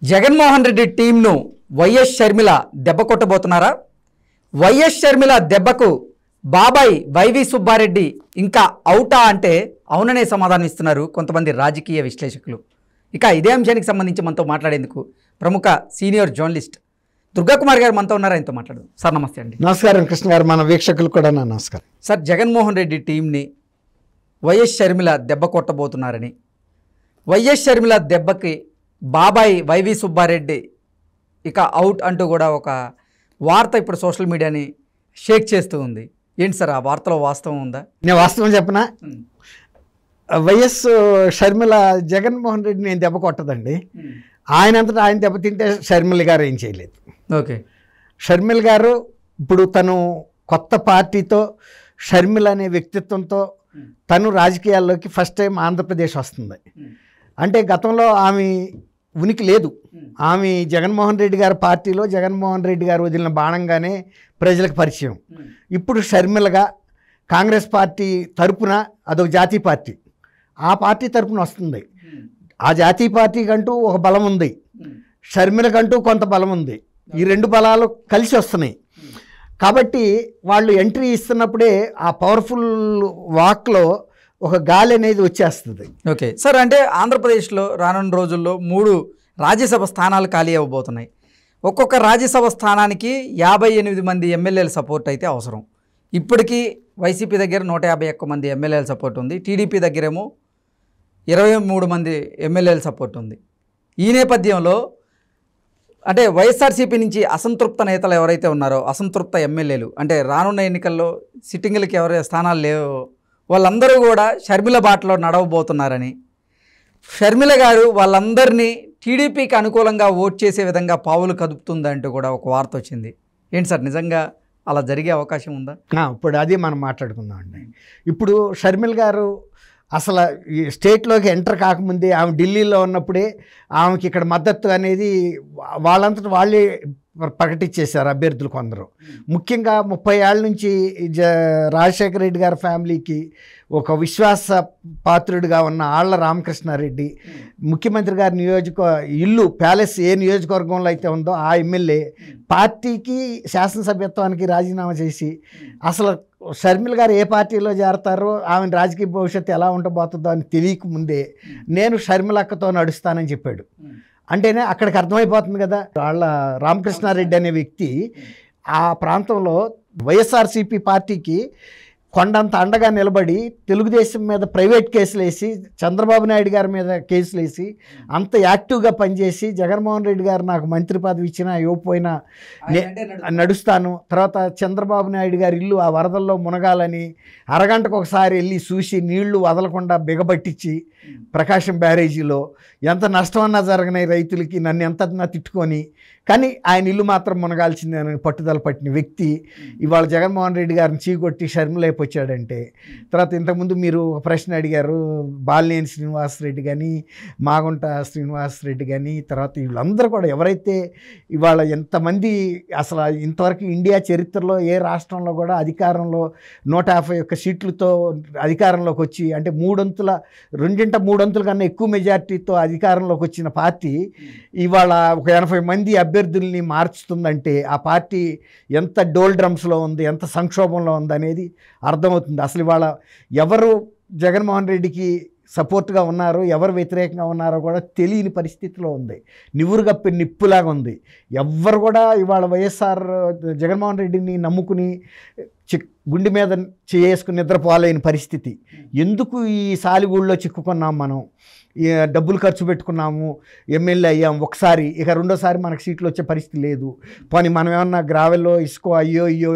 Jaganmohan Reddy టీంను YS Sharmila దెబ్బ కొట్టబోతున్నారా? YS Sharmila దెబ్బకు బాబాయ్ వైవి సుబ్బారెడ్డి ఇంకా అవుటా అంటే అవుననే సమాధానం ఇస్తున్నారు కొంతమంది రాజకీయ విశ్లేషకులు. ఇక ఇదే అంశానికి సంబంధించి మనతో మాట్లాడేందుకు ప్రముఖ సీనియర్ జర్నలిస్ట్ దుర్గాకుమార్ గారు మనతో ఉన్నారు. ఆయనతో మాట్లాడదు. సార్ నమస్తే అండి. నమస్కారం కృష్ణ గారు, మన వీక్షకులు కూడా నా నమస్కారం. సార్, జగన్మోహన్ రెడ్డి టీంని వైఎస్ షర్మిల దెబ్బ కొట్టబోతున్నారని, వైఎస్ షర్మిల దెబ్బకి బాబాయ్ వైవి సుబ్బారెడ్డి ఇక అవుట్ అంటూ కూడా ఒక వార్త ఇప్పుడు సోషల్ మీడియాని షేక్ చేస్తూ ఉంది. ఏంటి సార్, ఆ వార్తలో వాస్తవం ఉందా? నేను వాస్తవం చెప్పనా? వైఎస్ షర్మిల జగన్మోహన్ రెడ్డి నేను దెబ్బ కొట్టదండి. ఆయనంతటా ఆయన దెబ్బతింటే షర్మిల గారు ఏం చేయలేదు. ఓకే, షర్మిల గారు ఇప్పుడు తను కొత్త పార్టీతో, షర్మిల అనే వ్యక్తిత్వంతో తను రాజకీయాల్లోకి ఫస్ట్ టైం ఆంధ్రప్రదేశ్ వస్తుంది. అంటే గతంలో ఆమె ఉనికి లేదు. ఆమె జగన్మోహన్ రెడ్డి గారి పార్టీలో జగన్మోహన్ రెడ్డి గారు వదిలిన బాణంగానే ప్రజలకు పరిచయం. ఇప్పుడు షర్మిలగా కాంగ్రెస్ పార్టీ తరపున, అదొక జాతీయ పార్టీ, ఆ పార్టీ తరపున వస్తుంది. ఆ జాతీయ పార్టీకంటూ ఒక బలం ఉంది, షర్మిలకంటూ కొంత బలం ఉంది. ఈ రెండు బలాలు కలిసి వస్తున్నాయి. కాబట్టి వాళ్ళు ఎంట్రీ ఇస్తున్నప్పుడే ఆ పవర్ఫుల్ వాక్లో ఒక గాలి అనేది వచ్చేస్తుంది. ఓకే సార్, అంటే ఆంధ్రప్రదేశ్లో రానున్న రోజుల్లో 3 రాజ్యసభ స్థానాలు ఖాళీ అవ్వబోతున్నాయి. ఒక్కొక్క రాజ్యసభ స్థానానికి 58 మంది ఎమ్మెల్యేల సపోర్ట్ అయితే అవసరం. ఇప్పటికీ వైసీపీ దగ్గర 151 మంది ఎమ్మెల్యేల సపోర్ట్ ఉంది. టీడీపీ దగ్గరేమో 23 మంది ఎమ్మెల్యేల సపోర్ట్ ఉంది. ఈ నేపథ్యంలో అంటే వైఎస్ఆర్సీపీ నుంచి అసంతృప్త నేతలు ఎవరైతే ఉన్నారో, అసంతృప్త ఎమ్మెల్యేలు, అంటే రానున్న ఎన్నికల్లో సిట్టింగులకి ఎవరైతే స్థానాలు లేవో వాళ్ళందరూ కూడా షర్మిల బాటలో నడవబోతున్నారని, షర్మిల గారు వాళ్ళందరినీ టీడీపీకి అనుకూలంగా ఓట్ చేసే విధంగా పావులు కదుపుతుందంటూ కూడా ఒక వార్త వచ్చింది. ఏంటి సార్, నిజంగా అలా జరిగే అవకాశం ఉందా? ఇప్పుడు అది మనం మాట్లాడుకుందాం అండి. ఇప్పుడు షర్మిల గారు అసలు ఈ స్టేట్లోకి ఎంటర్ కాకముందే, ఆమె ఢిల్లీలో ఉన్నప్పుడే ఆమెకి ఇక్కడ మద్దతు అనేది వాళ్ళంతటా వాళ్ళే ప్రకటించేశారు అభ్యర్థులు కొందరు. ముఖ్యంగా 30 ఏళ్ళ నుంచి రాజశేఖర రెడ్డి గారి ఫ్యామిలీకి ఒక విశ్వాస పాత్రుడిగా ఉన్న ఆళ్ల రామకృష్ణారెడ్డి, ముఖ్యమంత్రి గారి ఇల్లు ప్యాలెస్ ఏ నియోజకవర్గంలో అయితే ఉందో ఆ ఎమ్మెల్యే పార్టీకి శాసనసభ్యత్వానికి రాజీనామా చేసి, అసలు షర్మిల గారు ఏ పార్టీలో చేరతారో, ఆమె రాజకీయ భవిష్యత్తు ఎలా ఉండబోతుందో అని తెలియక ముందే నేను షర్మిల అక్కతో నడుస్తానని చెప్పాడు. అంటేనే అక్కడికి అర్థమైపోతుంది కదా. వాళ్ళ రామకృష్ణారెడ్డి అనే వ్యక్తి ఆ ప్రాంతంలో వైఎస్ఆర్సీపీ పార్టీకి కొండంత అండగా నిలబడి తెలుగుదేశం మీద ప్రైవేట్ కేసులు వేసి, చంద్రబాబు నాయుడు గారి మీద కేసులు వేసి, అంత యాక్టివ్గా పనిచేసి, జగన్మోహన్ రెడ్డి గారు నాకు మంత్రి పదవి ఇచ్చినా ఇవ్వకపోయినా నడుస్తాను, తర్వాత చంద్రబాబు నాయుడు గారి ఇల్లు ఆ వరదల్లో మునగాలని అరగంటకు ఒకసారి వెళ్ళి చూసి నీళ్లు వదలకుండా బిగబట్టించి, ప్రకాశం బ్యారేజీలో ఎంత నష్టమన్నా జరగని రైతులకి నన్ను ఎంతన్నా తిట్టుకొని, కానీ ఆయన ఇల్లు మాత్రం మునగాల్సిందని పట్టుదల పట్టిన వ్యక్తి ఇవాళ జగన్మోహన్ రెడ్డి గారిని చీకొట్టి షర్మిలైపు వచ్చాడంటే. తర్వాత ఇంతకుముందు మీరు ఒక ప్రశ్న అడిగారు, బాలినేని శ్రీనివాసరెడ్డి కానీ, మాగుంట శ్రీనివాసరెడ్డి కానీ, తర్వాత వీళ్ళందరూ కూడా ఎవరైతే ఇవాళ ఎంతమంది అసలు ఇంతవరకు ఇండియా చరిత్రలో ఏ రాష్ట్రంలో కూడా అధికారంలో 151 సీట్లతో అధికారంలోకి వచ్చి, అంటే 2 అంతుల కన్నా ఎక్కువ మెజార్టీతో అధికారంలోకి వచ్చిన పార్టీ ఇవాళ ఒక 80 మంది అభ్యర్థుల్ని మార్చుతుందంటే ఆ పార్టీ ఎంత డోల్ డ్రమ్స్లో ఉంది, ఎంత సంక్షోభంలో ఉంది అనేది అర్థమవుతుంది. అసలు ఇవాళ ఎవరు జగన్మోహన్ రెడ్డికి సపోర్ట్గా ఉన్నారో, ఎవరు వ్యతిరేకంగా ఉన్నారో కూడా తెలియని పరిస్థితిలో ఉంది. నివురు కప్పి నిప్పులాగా ఉంది. ఎవ్వరు కూడా ఇవాళ వైఎస్ఆర్ జగన్మోహన్ రెడ్డిని నమ్ముకుని గుండె మీద చేసుకుని నిద్రపోలేని పరిస్థితి. ఎందుకు ఈ సాలిగూళ్ళలో చిక్కుకున్నాం మనం, డబ్బులు ఖర్చు పెట్టుకున్నాము, ఎమ్మెల్యే అయ్యాం ఒకసారి, ఇక రెండోసారి మనకు సీట్లు వచ్చే పరిస్థితి లేదు, పోనీ మనం ఏమన్నా గ్రావెల్లో ఇసుకో అయ్యో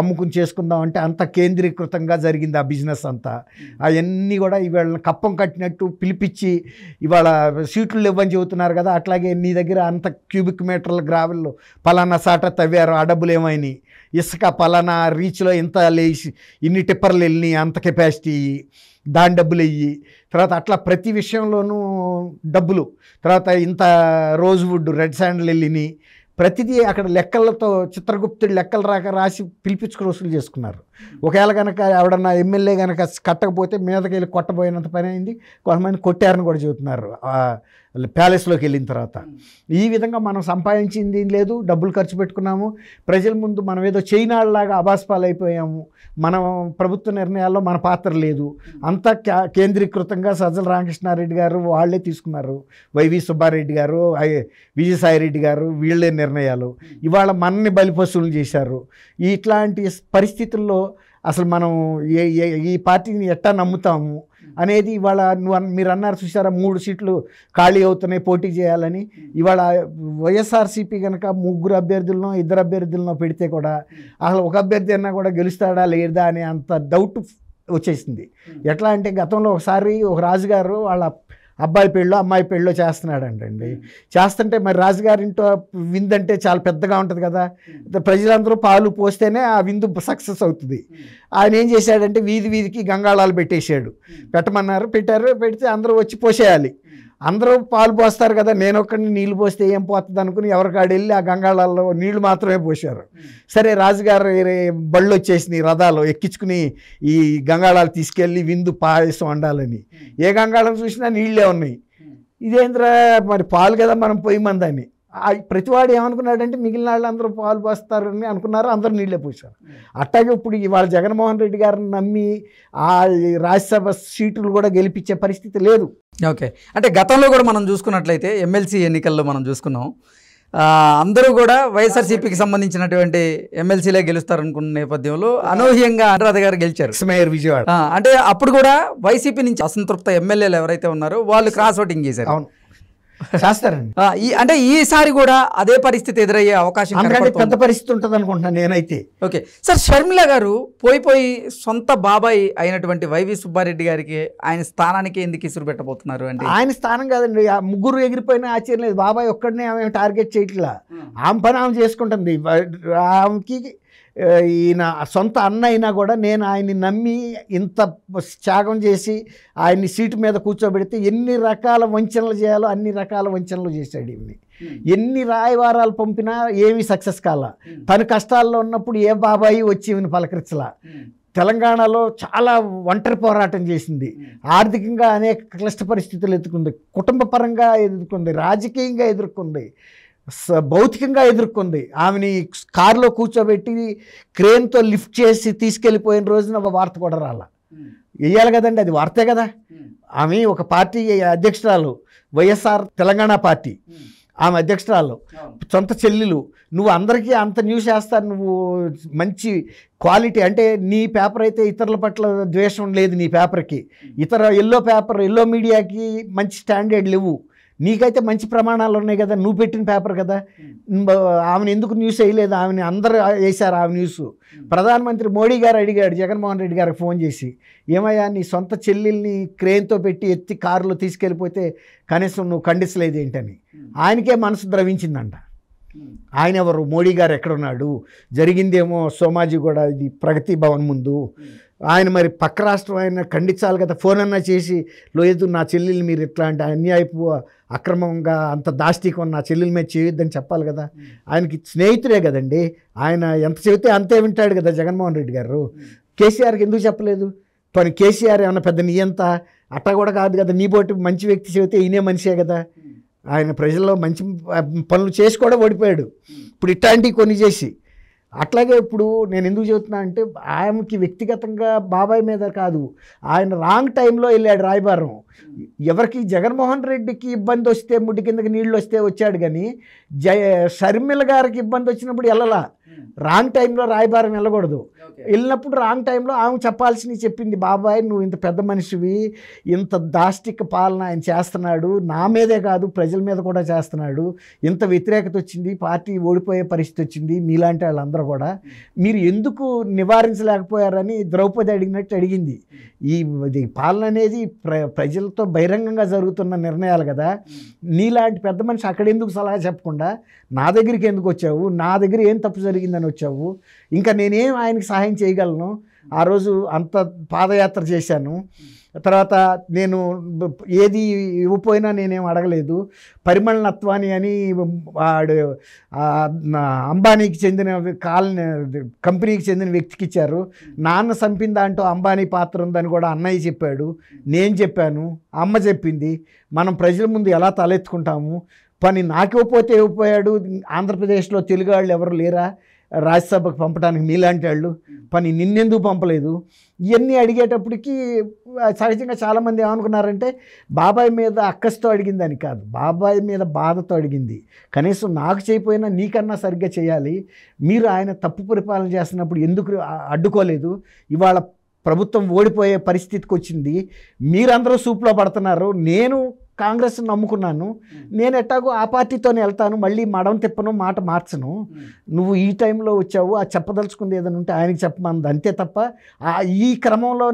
అమ్ముకుని చేసుకుందాం అంటే అంత కేంద్రీకృతంగా జరిగింది ఆ బిజినెస్ అంతా. అవన్నీ కూడా ఇవాళ కప్పం కట్టినట్టు పిలిపించి ఇవాళ సీట్లు ఇవ్వని చెబుతున్నారు కదా. అట్లాగే నీ దగ్గర అంత క్యూబిక్ మీటర్ల గ్రావెల్లో పలానా సాట తవ్వారు, ఆ డబ్బులు ఏమైనాయి, ఇసుక పలానా రీచ్లో ఇంత లేచి ఇన్ని టిప్పర్లు వెళ్ళినాయి, అంత కెపాసిటీ, దాని డబ్బులు వెయ్యి, తర్వాత అట్లా ప్రతి విషయంలోనూ డబ్బులు, తర్వాత ఇంత రోజ్వుడ్ రెడ్ శాండల్ వెళ్ళినాయి, ప్రతిదీ అక్కడ లెక్కలతో చిత్రగుప్తుడు లెక్కలు రాసి పిలిపించుకుని వసూలు చేసుకున్నారు. ఒకవేళ కనుక ఎవడన్నా ఎమ్మెల్యే కనుక కట్టకపోతే మీదకి వెళ్ళి కొట్టబోయినంత పని అయింది. కొంతమంది కొట్టారని కూడా చెబుతున్నారు ప్యాలెస్లోకి వెళ్ళిన తర్వాత. ఈ విధంగా మనం సంపాదించింది లేదు, డబ్బులు ఖర్చు పెట్టుకున్నాము, ప్రజల ముందు మనం ఏదో చైనాలాగా అబాస్పాలైపోయాము, మనం ప్రభుత్వ నిర్ణయాల్లో మన పాత్ర లేదు, అంతా కేంద్రీకృతంగా సజ్జల రామకృష్ణారెడ్డి గారు వాళ్ళే తీసుకున్నారు, వైవి సుబ్బారెడ్డి గారు, విజయసాయిరెడ్డి గారు వీళ్ళే నిర్ణయాలు, ఇవాళ మనని బలిపశువులు చేశారు. ఇట్లాంటి పరిస్థితుల్లో అసలు మనం ఈ పార్టీని ఎట్టా నమ్ముతాము అనేది ఇవాళ మీరు అన్నారు చూసారా, 3 సీట్లు ఖాళీ అవుతున్నాయి పోటీ చేయాలని. ఇవాళ వైఎస్ఆర్సీపీ కనుక 3 అభ్యర్థులను 2 అభ్యర్థులను పెడితే కూడా అసలు ఒక అభ్యర్థి అన్నా కూడా గెలుస్తాడా లేదా అనే అంత డౌట్ వచ్చేసింది. ఎట్లా అంటే గతంలో ఒకసారి ఒక రాజుగారు వాళ్ళ అబ్బాయి పెళ్ళో అమ్మాయి పెళ్ళో చేస్తున్నాడంటండి. చేస్తుంటే మరి రాజుగారి ఇంట్లో విందు అంటే చాలా పెద్దగా ఉంటుంది కదా, ప్రజలందరూ పాలు పోస్తేనే ఆ విందు సక్సెస్ అవుతుంది. ఆయన ఏం చేశాడంటే వీధికి గంగాళాలు పెట్టేశాడు. పెడితే అందరూ వచ్చి పోసేయాలి. అందరూ పాలు పోస్తారు కదా, నేను ఒక్కడిని నీళ్ళు పోస్తే ఏం పోతుంది అనుకుని ఎవరికాడు వెళ్ళి ఆ గంగాళాల్లో నీళ్లు మాత్రమే పోశారు. సరే రాజుగారు బళ్ళు వచ్చేసినాయి, రథాలు ఎక్కించుకుని ఈ గంగాళాలు తీసుకెళ్ళి విందు పాయసం వండాలని. ఏ గంగాళం చూసినా నీళ్ళే ఉన్నాయి. ఇదేంద్రా మరి పాలు కదా మనం పొయ్యమందని. ప్రతివాడు ఏమనుకున్నాడంటే మిగిలిన వాళ్ళు అందరూ పాలు పోస్తారని అనుకున్నారు, అందరూ నీళ్ళే పోసారు. అట్టాగే ఇప్పుడు ఇవాళ జగన్మోహన్ రెడ్డి గారిని నమ్మి ఆ రాజ్యసభ సీటులు కూడా గెలిపించే పరిస్థితి లేదు. ఓకే, అంటే గతంలో కూడా మనం చూసుకున్నట్లయితే ఎమ్మెల్సీ ఎన్నికల్లో మనం చూసుకున్నాం, అందరూ కూడా వైఎస్ఆర్సీపీకి సంబంధించినటువంటి ఎమ్మెల్సీలే గెలుస్తారనుకున్న నేపథ్యంలో అనూహ్యంగా అనురాధ గారు గెలిచారు మేయర్ విజయవాడ. అంటే అప్పుడు కూడా వైసీపీ నుంచి అసంతృప్త ఎమ్మెల్యేలు ఎవరైతే ఉన్నారో వాళ్ళు క్రాస్ ఓటింగ్ చేశారు. అవును, చేస్తారండి. అంటే ఈసారి కూడా అదే పరిస్థితి ఎదురయ్యే అవకాశం పెద్ద పరిస్థితి ఉంటుంది అనుకుంటున్నాను నేనైతే. ఓకే సార్, షర్మిల గారు పోయి సొంత బాబాయ్ అయినటువంటి వైవి సుబ్బారెడ్డి గారికి ఆయన స్థానానికి ఎందుకు ఇసురు పెట్టబోతున్నారు అంటే? ఆయన స్థానం కాదండి, ఆ 3 ఎగిరిపోయినా ఆశ్చర్యం లేదు. బాబాయ్ ఒక్కడనే ఆమె టార్గెట్ చేయట్లా, ఆమె పని ఆమె చేసుకుంటుంది. ఆమెకి ఈయన సొంత అన్న అయినా కూడా నేను ఆయన్ని నమ్మి ఇంత త్యాగం చేసి ఆయన్ని సీటు మీద కూర్చోబెడితే ఎన్ని రకాల వంచనలు చేయాలో అన్ని రకాల వంచనలు చేశాడు. ఇవన్నీ ఎన్ని రాయవారాలు పంపినా ఏమీ సక్సెస్ కాల. తన కష్టాల్లో ఉన్నప్పుడు ఏ బాబాయి వచ్చి ఈమెను పలకరించలా. తెలంగాణలో చాలా ఒంటరి పోరాటం చేసింది, ఆర్థికంగా అనేక క్లిష్ట పరిస్థితులు ఎదుర్కొంది, కుటుంబ పరంగా ఎదుర్కొంది, రాజకీయంగా ఎదుర్కొంది, భౌతికంగా ఎదుర్కొంది. ఆమెని కారులో కూర్చోబెట్టి క్రేన్తో లిఫ్ట్ చేసి తీసుకెళ్ళిపోయిన రోజున ఒక వార్త కూడా రాలా. వేయాలి కదండి, అది వార్తే కదా. ఆమె ఒక పార్టీ అధ్యక్షురాలు, వైఎస్ఆర్ తెలంగాణ పార్టీ, ఆమె అధ్యక్షురాలు, సొంత చెల్లెలు. నువ్వు అందరికీ అంత న్యూస్ చేస్తారు, నువ్వు మంచి క్వాలిటీ అంటే నీ పేపర్ అయితే ఇతరుల పట్ల ద్వేషం లేదు, నీ పేపర్కి ఎల్లో మీడియాకి మంచి స్టాండర్డ్ లేవు, నీకైతే మంచి ప్రమాణాలు ఉన్నాయి కదా, నువ్వు పెట్టిన పేపర్ కదా. ఆమెను ఎందుకు న్యూస్ వేయలేదు? ఆమెని అందరూ వేశారు ఆమె న్యూస్. ప్రధానమంత్రి మోడీ గారు అడిగాడు జగన్మోహన్ రెడ్డి గారికి ఫోన్ చేసి, ఏమయ్యా నీ సొంత చెల్లెల్ని క్రేన్తో పెట్టి ఎత్తి కారులో తీసుకెళ్ళిపోతే కనీసం నువ్వు ఖండించలేదు ఏంటని. ఆయనకే మనసు ద్రవించిందంట. ఆయన ఎవరు? మోడీ గారు ఎక్కడున్నాడు? జరిగిందేమో సోమాజిగూడ ఇది ప్రగతి భవన్ ముందు. ఆయన మరి పక్క రాష్ట్రం ఆయన ఖండించాలి కదా, ఫోన్ అన్నా చేసి లేదు నా చెల్లెలు మీరు ఇట్లాంటి అన్యాయపు అక్రమంగా అంత దాష్టికం నా చెల్లెల మీద చేయొద్దని చెప్పాలి కదా. ఆయనకి స్నేహితుడే కదండి, ఆయన ఎంత చెబితే అంతే వింటాడు కదా జగన్మోహన్ రెడ్డి గారు. కేసీఆర్కి ఎందుకు చెప్పలేదు? పని కేసీఆర్ ఏమన్నా పెద్ద నియంత అట్టా కూడా కాదు కదా, నీ బోటి మంచి వ్యక్తి చెబితే ఈయనే మనిషే కదా. ఆయన ప్రజల్లో మంచి పనులు చేసి కూడా ఓడిపోయాడు, ఇప్పుడు ఇట్లాంటివి కొన్ని చేసి. అట్లాగే ఇప్పుడు నేను ఎందుకు చెబుతున్నా అంటే ఆయనకి వ్యక్తిగతంగా బాబాయ్ మీద కాదు, ఆయన రాంగ్ టైంలో వెళ్ళాడు రాయబారం. ఎవరికి జగన్మోహన్ రెడ్డికి ఇబ్బంది వస్తే ముడ్డి కిందకి నీళ్ళు వస్తే వచ్చాడు, కానీ షర్మిల గారికి ఇబ్బంది వచ్చినప్పుడు వెళ్ళలా. రాంగ్ టైంలో రాయబారం వెళ్ళకూడదు. వెళ్ళినప్పుడు రాంగ్ టైంలో ఆమె చెప్పాల్సినవి చెప్పింది. బాబాయ్ నువ్వు ఇంత పెద్ద మనిషివి, ఇంత దాష్టిక పాలన ఆయన చేస్తున్నాడు, నా మీదే కాదు ప్రజల మీద కూడా చేస్తున్నాడు, ఇంత వ్యతిరేకత వచ్చింది, పార్టీ ఓడిపోయే పరిస్థితి వచ్చింది, మీలాంటి వాళ్ళందరూ కూడా మీరు ఎందుకు నివారించలేకపోయారని ద్రౌపది అడిగినట్టు అడిగింది. ఈ పాలన అనేది ప్రజలతో బహిరంగంగా జరుగుతున్న నిర్ణయాలు కదా, నీలాంటి పెద్ద మనిషి అక్కడ ఎందుకు సలహా చెప్పకుండా నా దగ్గరికి ఎందుకు వచ్చావు, నా దగ్గర ఏం తప్పు జరిగిందని వచ్చావు, ఇంకా నేనేం ఆయనకి సహాయం చేయగలను, ఆ రోజు అంత పాదయాత్ర చేశాను, తర్వాత నేను ఏది ఇవ్వపోయినా నేనేం అడగలేదు. పరిమళ నత్వాని అని వాడు అంబానీకి చెందిన కంపెనీకి చెందిన వ్యక్తికి ఇచ్చారు. నాన్న చంపిన దాంట్లో అంబానీ పాత్ర ఉందని కూడా అన్నయ్య చెప్పాడు, నేను చెప్పాను, అమ్మ చెప్పింది. మనం ప్రజల ముందు ఎలా తలెత్తుకుంటాము? పని నాకు ఇవ్వకపోతే ఇవ్వపోయాడు. ఆంధ్రప్రదేశ్లో తెలుగు వాళ్ళు ఎవరు లేరా రాజ్యసభకు పంపడానికి మీలాంటి వాళ్ళు? పని నిన్నెందుకు పంపలేదు? ఇవన్నీ అడిగేటప్పటికి సహజంగా చాలామంది ఏమనుకున్నారంటే బాబాయ్ మీద అక్కస్తో అడిగిందని కాదు, బాబాయ్ మీద బాధతో అడిగింది. కనీసం నాకు చేయకపోయినా నీకన్నా సరిగ్గా చేయాలి, మీరు ఆయన తప్పు పరిపాలన చేస్తున్నప్పుడు ఎందుకు అడ్డుకోలేదు? ఇవాళ ప్రభుత్వం ఓడిపోయే పరిస్థితికి వచ్చింది, మీరందరూ సూప్లో పడుతున్నారు. నేను కాంగ్రెస్ని నమ్ముకున్నాను, నేను ఎట్టాగో ఆ పార్టీతోనే వెళ్తాను, మళ్ళీ మడం తిప్పను, మాట మార్చను. నువ్వు ఈ టైంలో వచ్చావు, ఆ చెప్పదలుచుకుంది ఏదైనా ఉంటే ఆయనకి చెప్పమంది, అంతే తప్ప ఈ క్రమంలో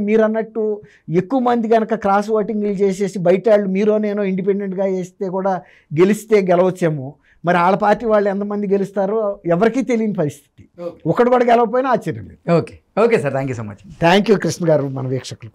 మీరు అన్నట్టు ఎక్కువ మంది కనుక క్రాస్ ఓటింగ్లు చేసేసి బయట వాళ్ళు మీరో నేనో ఇండిపెండెంట్గా వేస్తే కూడా గెలిస్తే గెలవచ్చేమో. మరి వాళ్ళ పార్టీ వాళ్ళు ఎంతమంది గెలుస్తారో ఎవరికీ తెలియని పరిస్థితి. ఒకడు కూడా గెలవకపోయినా ఆశ్చర్యం లేదు. Okay sir, thank you so much. Thank you Krishna గారు, మన వీక్షకులకు.